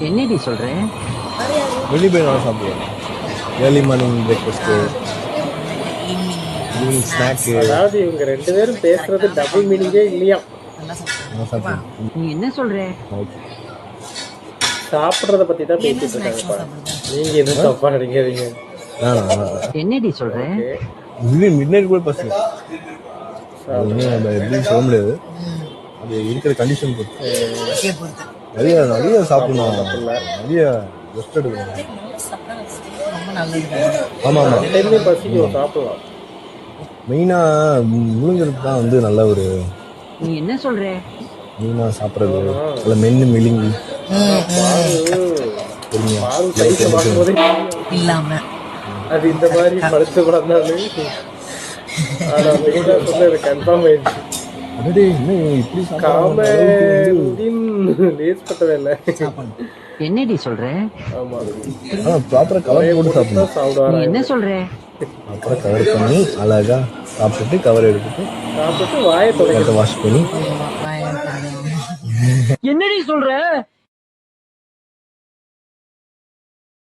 என்னடி சொல்ற? வெளியே போய் நல்லா சாப்பிடுவேன். Early morning breakfast, evening snack அதாவது இவங்க ரெண்டு பேரும் பேசுறது டபுள் மீனிங்கே இல்லையா? நல்லா சாப்பிடுவேன். நீ என்ன சொல்ற? ஓகே. சாப்பிட்றத பத்தி தான் பேசிட்டு இருக்காங்கப்பா. நீங்க எதுவும் தப்பா நினைக்காதீங்க. என்னடி சொல்ற? இது மிட் நைட் கூட பசங்க ஒன்றும் நம்ம எப்படி சொல்ல முடியாது. அது இருக்கிற கண்டிஷன் பொறுத்து நிறைய நிறைய சாப்பிடணும், நிறைய ரெஸ்ட் எடுக்கணும். ஆமாம் ஆமாம், டைம்லேயே பசிக்கும், சாப்பிடலாம். மெயினாக முழுங்கிறது தான் வந்து நல்ல ஒரு நீ என்ன சொல்ற? மெயினாக சாப்பிட்றது அதில் மென்று மிழுங்கி பால் சைஸை பார்க்கும்போதே இல்லாம அது இந்த மாதிரி படுத்து படந்தாலும் ஆனால் மெயினாக சொன்ன எனக்கு கன்ஃபார்ம் ஆயிடுச்சு. அடடே என்ன இப்படி காமெடின் லேஸ்பட்டவே இல்லை. என்னடி சொல்ற? ஆமா, ப்ராப்பராக கவர் போட்டு சாப்பிடணும். நீ சாப்பிடுவாரா? என்ன சொல்ற? அப்புறம் கவர் பண்ணி அழகாக சாப்பிட்டுட்டு கவர் எடுத்துட்டு சாப்பிட்டு வாயை தொடங்க. வாஷ் பண்ணி என்னடி சொல்ற?